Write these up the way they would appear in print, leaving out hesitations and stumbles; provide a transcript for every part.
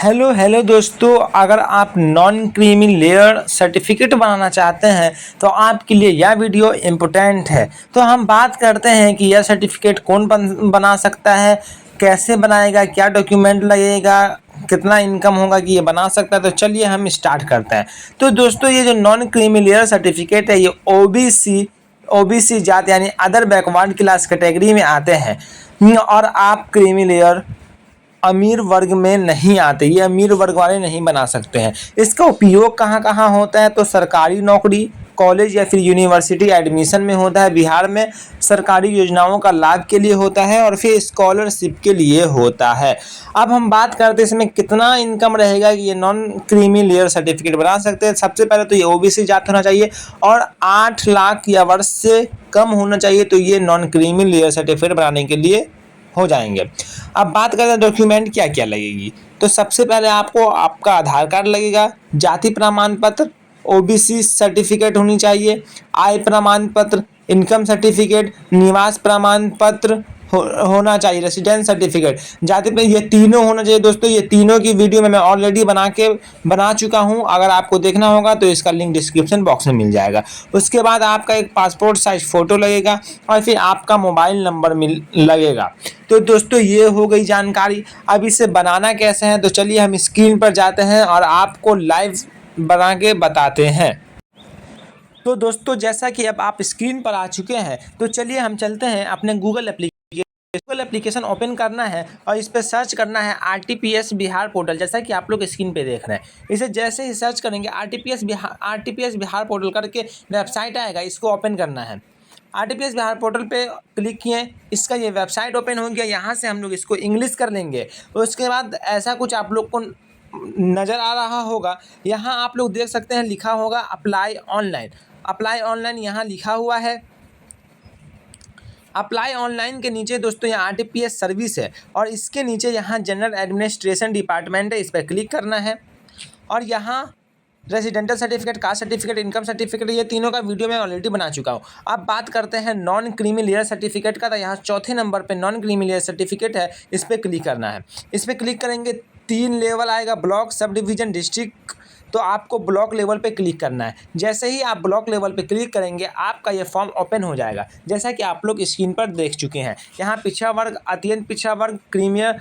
Hello hello दोस्तों, अगर आप नॉन क्रीमी लेयर सर्टिफिकेट बनाना चाहते हैं तो आपके लिए यह वीडियो इम्पोर्टेंट है। तो हम बात करते हैं कि यह सर्टिफिकेट कौन बना सकता है, कैसे बनाएगा, क्या डॉक्यूमेंट लगेगा, कितना इनकम होगा कि ये बना सकता है। तो चलिए हम स्टार्ट करते हैं। तो दोस्तों, ये जो नॉन क्रीमी लेयर सर्टिफिकेट है, ये ओबीसी जात यानी अदर बैकवर्ड क्लास कैटेगरी में आते हैं। और आप क्रीमी लेयर अमीर वर्ग में नहीं आते, ये अमीर वर्ग वाले नहीं बना सकते हैं। इसका उपयोग कहाँ कहाँ होता है? तो सरकारी नौकरी, कॉलेज या फिर यूनिवर्सिटी एडमिशन में होता है। बिहार में सरकारी योजनाओं का लाभ के लिए होता है और फिर स्कॉलरशिप के लिए होता है। अब हम बात करते हैं इसमें कितना इनकम रहेगा कि ये नॉन क्रीमी लेयर सर्टिफिकेट बना सकते हैं। सबसे पहले तो ये ओबीसी जात होना चाहिए और 8 लाख या वर्ष से कम होना चाहिए, तो ये नॉन क्रीमी लेयर सर्टिफिकेट बनाने के लिए हो जाएंगे। अब बात करते हैं डॉक्यूमेंट क्या क्या लगेगी। तो सबसे पहले आपको आपका आधार कार्ड लगेगा, जाति प्रमाण पत्र, ओबीसी सर्टिफिकेट होनी चाहिए, आय प्रमाण पत्र, इनकम सर्टिफिकेट, निवास प्रमाण पत्र होना चाहिए, रेसिडेंस सर्टिफिकेट, जाति पे ये तीनों होना चाहिए। दोस्तों, ये तीनों की वीडियो मैं ऑलरेडी बना चुका हूँ। अगर आपको देखना होगा तो इसका लिंक डिस्क्रिप्शन बॉक्स में मिल जाएगा। उसके बाद आपका एक पासपोर्ट साइज फ़ोटो लगेगा और फिर आपका मोबाइल नंबर लगेगा। तो दोस्तों, ये हो गई जानकारी। अब इसे बनाना कैसे है, तो चलिए हम स्क्रीन पर जाते हैं और आपको लाइव बना के बताते हैं। तो दोस्तों, जैसा कि अब आप स्क्रीन पर आ चुके हैं, तो चलिए हम चलते हैं अपने गूगल एप्लीकेशन ओपन करना है और इस पर सर्च करना है आरटीपीएस बिहार पोर्टल। जैसा कि आप लोग स्क्रीन पे देख रहे हैं, इसे जैसे ही सर्च करेंगे आरटीपीएस बिहार पोर्टल करके वेबसाइट आएगा, इसको ओपन करना है। आरटीपीएस बिहार पोर्टल पे क्लिक किए, इसका ये वेबसाइट ओपन हो गया। यहाँ से हम लोग इसको इंग्लिश कर लेंगे। उसके बाद ऐसा कुछ आप लोग को नज़र आ रहा होगा। यहाँ आप लोग देख सकते हैं, लिखा होगा अप्लाई ऑनलाइन यहाँ लिखा हुआ है। अप्लाई ऑनलाइन के नीचे दोस्तों यहाँ आरटीपीएस सर्विस है और इसके नीचे यहाँ जनरल एडमिनिस्ट्रेशन डिपार्टमेंट है, इस पर क्लिक करना है। और यहाँ residential certificate, caste certificate, income certificate, ये तीनों का वीडियो मैं ऑलरेडी बना चुका हूँ। अब बात करते हैं नॉन क्रीमी लेयर सर्टिफिकेट का। तो यहाँ चौथे नंबर पे नॉन क्रीमी लेयर सर्टिफिकेट है, इस पर क्लिक करना है। इस पर क्लिक करेंगे, 3 लेवल आएगा, ब्लॉक, सब डिवीज़न, डिस्ट्रिक्ट। तो आपको ब्लॉक लेवल पे क्लिक करना है। जैसे ही आप ब्लॉक लेवल पे क्लिक करेंगे, आपका ये फॉर्म ओपन हो जाएगा, जैसा कि आप लोग स्क्रीन पर देख चुके हैं। यहाँ पिछड़ा वर्ग, अत्यंत पिछड़ा वर्ग, क्रीमियर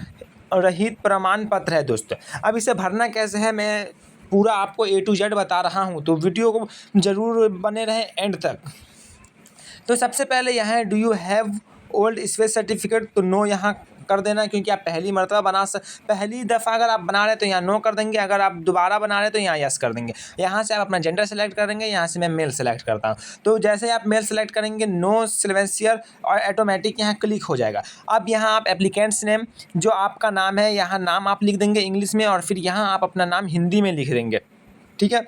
रहित प्रमाण पत्र है दोस्तों। अब इसे भरना कैसे है, मैं पूरा आपको A to Z बता रहा हूँ, तो वीडियो को ज़रूर बने रहें एंड तक। तो सबसे पहले यहाँ है, do you have old space certificate, तो नो यहाँ कर देना, क्योंकि आप पहली दफ़ा अगर आप बना रहे तो यहाँ नो कर देंगे, अगर आप दोबारा बना रहे तो यहाँ यस कर देंगे। यहाँ से आप अपना जेंडर सेलेक्ट करेंगे, यहाँ से मैं मेल सेलेक्ट करता हूँ। तो जैसे आप मेल सेलेक्ट करेंगे, नो सिलेंसियर और ऑटोमेटिक यहाँ क्लिक हो जाएगा। अब यहाँ आप एप्लीकेंट्स नेम, जो आपका नाम है, यहाँ नाम आप लिख देंगे इंग्लिश में और फिर यहाँ आप अपना नाम हिंदी में लिख देंगे, ठीक है।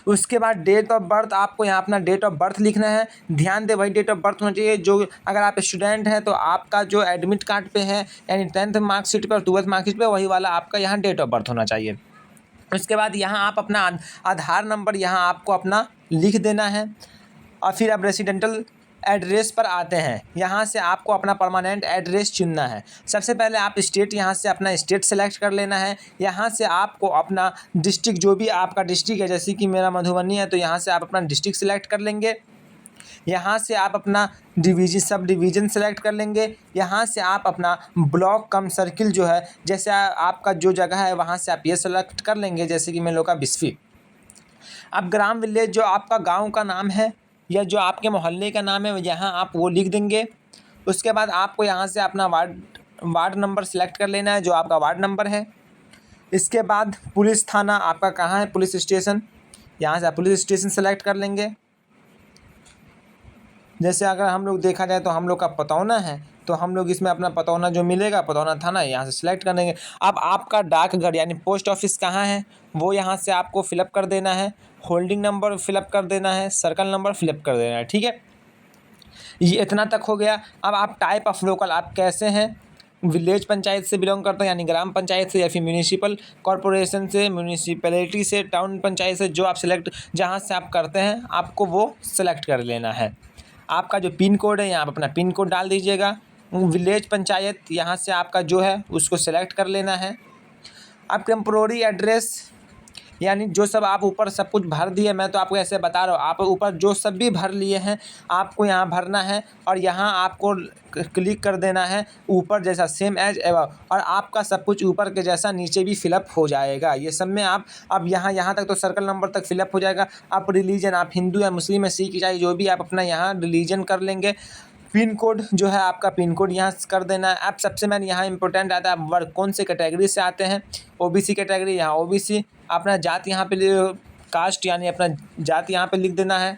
उसके बाद डेट ऑफ बर्थ, आपको यहाँ अपना डेट ऑफ बर्थ लिखना है। ध्यान दे, वही डेट ऑफ बर्थ होना चाहिए जो, अगर आप स्टूडेंट हैं तो आपका जो एडमिट कार्ड पे है, यानी 10th मार्कशीट पे और 12th मार्कशीट पे, वही वाला आपका यहाँ डेट ऑफ बर्थ होना चाहिए। उसके बाद यहाँ आप अपना आधार नंबर यहाँ आपको अपना लिख देना है और फिर आप रेसिडेंटल एड्रेस पर आते हैं। यहाँ से आपको अपना परमानेंट एड्रेस चुनना है। सबसे पहले आप स्टेट, यहाँ से अपना स्टेट सेलेक्ट कर लेना है। यहाँ से आपको अपना डिस्ट्रिक्ट, जो भी आपका डिस्ट्रिक्ट है, जैसे कि मेरा मधुबनी है, तो यहाँ से आप अपना डिस्ट्रिक्ट सेलेक्ट कर लेंगे। यहाँ से आप अपना सब डिवीज़न सेलेक्ट कर लेंगे। यहाँ से आप अपना ब्लॉक कम सर्किल जो है, जैसे आपका जो जगह है वहाँ से आप ये सेलेक्ट कर लेंगे, जैसे कि मैं लोग का बिस्फी। अब ग्राम विलेज, जो आपका गाँव का नाम है या जो आपके मोहल्ले का नाम है, यहाँ आप वो लिख देंगे। उसके बाद आपको यहाँ से अपना वार्ड नंबर सेलेक्ट कर लेना है, जो आपका वार्ड नंबर है। इसके बाद पुलिस थाना आपका कहाँ है, पुलिस स्टेशन, यहाँ से आप पुलिस स्टेशन सेलेक्ट कर लेंगे। जैसे अगर हम लोग देखा जाए तो हम लोग का पतौना है, तो हम लोग इसमें अपना पतौना जो मिलेगा, पतौना थाना, यहाँ से सिलेक्ट कर लेंगे। अब आपका डाकघर यानी पोस्ट ऑफिस कहाँ है, वो यहाँ से आपको फिलअप कर देना है। होल्डिंग नंबर फिलअप कर देना है, सर्कल नंबर फिलअप कर देना है, ठीक है। ये इतना तक हो गया। अब आप टाइप ऑफ लोकल, आप कैसे हैं, विलेज पंचायत से बिलोंग करते हैं, यानी ग्राम पंचायत से, या फिर म्यूनिसिपल कॉरपोरेशन से, म्यूनिसिपैलिटी से, टाउन पंचायत से, जो आप सिलेक्ट, जहाँ से आप करते हैं, आपको वो सेलेक्ट कर लेना है। आपका जो पिन कोड है, यहाँ आप अपना पिन कोड डाल दीजिएगा। विलेज पंचायत, यहाँ से आपका जो है उसको सेलेक्ट कर लेना है। अब टेम्पोररी एड्रेस यानी जो सब आप ऊपर सब कुछ भर दिए, मैं तो आपको ऐसे बता रहा हूँ, आप ऊपर जो सब भी भर लिए हैं आपको यहाँ भरना है और यहाँ आपको क्लिक कर देना है ऊपर जैसा सेम एज एवं, और आपका सब कुछ ऊपर के जैसा नीचे भी फिलअप हो जाएगा। ये सब में आप अब यहाँ तक तो सर्कल नंबर तक फिलअप हो जाएगा। आप रिलीजन, आप हिंदू या मुस्लिम या सिख ईसाई जो भी आप अपना यहाँ रिलीजन कर लेंगे। पिन कोड जो है आपका पिन कोड यहाँ कर देना है। अब सबसे मेन यहाँ इंपॉर्टेंट आता है वर्ग, कौन से कैटेगरी से आते हैं। ओबीसी कैटेगरी, यहाँ ओबीसी। अपना जात यहाँ पे कास्ट यानी अपना जात यहाँ पे लिख देना है।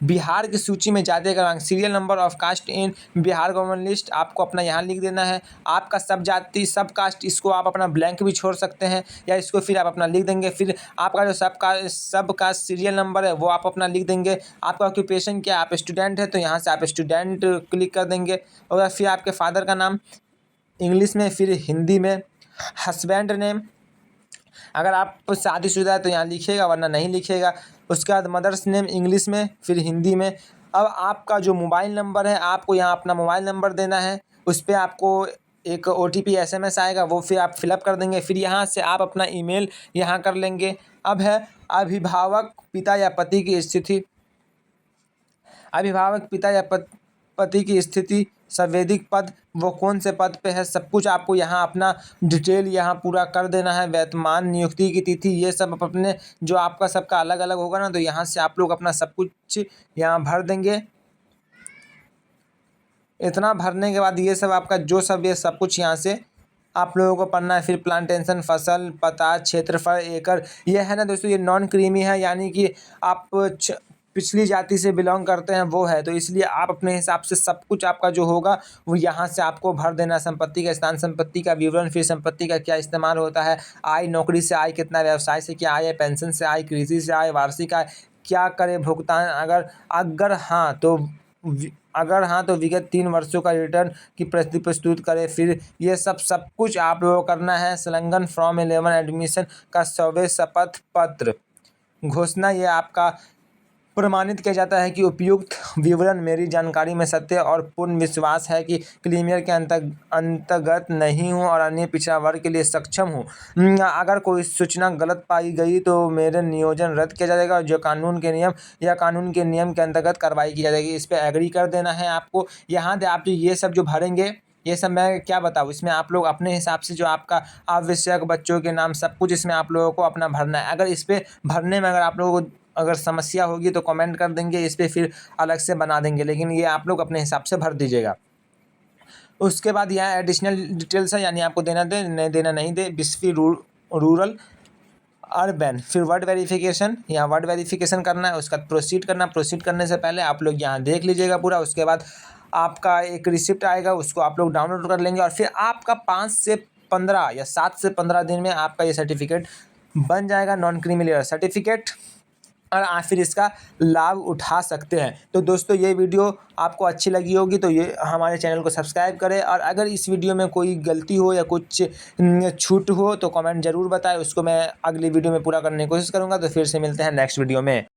बिहार की सूची में जाति क्रमांक, serial number of caste in Bihar government list आपको अपना यहाँ लिख देना है। आपका सब जाति सब कास्ट, इसको आप अपना ब्लैंक भी छोड़ सकते हैं या इसको फिर आप अपना लिख देंगे। फिर आपका जो सब कास्ट सीरियल नंबर है वो आप अपना लिख देंगे। आपका ऑक्यूपेशन क्या, आप स्टूडेंट है तो यहाँ से आप स्टूडेंट क्लिक कर देंगे। और फिर आपके फादर का नाम इंग्लिश में, फिर हिंदी में। हस्बैंड नेम, अगर आप शादीशुदा है तो यहाँ लिखिएगा वरना नहीं लिखिएगा। उसके बाद मदर्स नेम इंग्लिश में, फिर हिंदी में। अब आपका जो मोबाइल नंबर है आपको यहाँ अपना मोबाइल नंबर देना है। उस पर आपको एक OTP SMS आएगा, वो फिर आप फिलअप कर देंगे। फिर यहाँ से आप अपना ईमेल यहाँ कर लेंगे। अब है अभिभावक पिता या पति की स्थिति। अभिभावक पिता या पति की स्थिति, संवैधिक पद, वो कौन से पद पे है, सब कुछ आपको यहाँ अपना डिटेल यहाँ पूरा कर देना है। वेतनमान, नियुक्ति की तिथि, ये सब आप अपने जो आपका सबका अलग अलग होगा ना, तो यहाँ से आप लोग अपना सब कुछ यहाँ भर देंगे। इतना भरने के बाद ये सब आपका जो सब ये सब कुछ यहाँ से आप लोगों को पढ़ना है। फिर प्लांटेशन, फसल, पता, क्षेत्रफल, एकड़, ये है ना दोस्तों, ये नॉन क्रीमी है, यानी कि आप पिछली जाति से बिलोंग करते हैं वो है, तो इसलिए आप अपने हिसाब से सब कुछ आपका जो होगा वो यहाँ से आपको भर देना। संपत्ति का स्थान, संपत्ति का विवरण, फिर संपत्ति का क्या इस्तेमाल होता है, आय, नौकरी से आय कितना, व्यवसाय से क्या आय है, पेंशन से आय, कृषि से आय, वार्षिक आय, क्या करे भुगतान, अगर हाँ तो विगत 3 वर्षों का रिटर्न की प्रस्तुत करें। फिर ये सब कुछ आप लोगों को करना है। संलग्न फॉर्म 11 एडमिशन का 100वें शपथ पत्र घोषणा, ये आपका प्रमाणित किया जाता है कि उपयुक्त विवरण मेरी जानकारी में सत्य और पूर्ण विश्वास है कि क्रीमियर के अंतर्गत नहीं हूँ और अन्य पिछड़ा वर्ग के लिए सक्षम हूँ। अगर कोई सूचना गलत पाई गई तो मेरे नियोजन रद्द किया जाएगा, जो कानून के नियम के अंतर्गत कार्रवाई की जाएगी। इस पर एग्री कर देना है आपको। यहाँ आप जो ये सब जो भरेंगे, ये सब मैं क्या बताऊँ, इसमें आप लोग अपने हिसाब से जो आपका आवश्यक बच्चों के नाम सब कुछ इसमें आप लोगों को अपना भरना है। अगर इस पर भरने में अगर आप लोगों को अगर समस्या होगी तो कमेंट कर देंगे, इस पर फिर अलग से बना देंगे, लेकिन ये आप लोग अपने हिसाब से भर दीजिएगा। उसके बाद यहाँ एडिशनल डिटेल्स है, यानी आपको देना दे नहीं दे। 20वीं रूरल अर्बन, फिर वर्ड वेरिफिकेशन, यहाँ वर्ड वेरिफिकेशन करना है। उसका प्रोसीड करने से पहले आप लोग यहाँ देख लीजिएगा पूरा। उसके बाद आपका एक रिसिप्ट आएगा, उसको आप लोग डाउनलोड कर लेंगे और फिर आपका 5 से 15 या 7 से 15 दिन में आपका ये सर्टिफिकेट बन जाएगा, नॉन क्रीमी लेयर सर्टिफिकेट, और आप फिर इसका लाभ उठा सकते हैं। तो दोस्तों ये वीडियो आपको अच्छी लगी होगी तो ये हमारे चैनल को सब्सक्राइब करें, और अगर इस वीडियो में कोई गलती हो या कुछ छूट हो तो कमेंट ज़रूर बताएं, उसको मैं अगली वीडियो में पूरा करने की कोशिश करूँगा। तो फिर से मिलते हैं नेक्स्ट वीडियो में।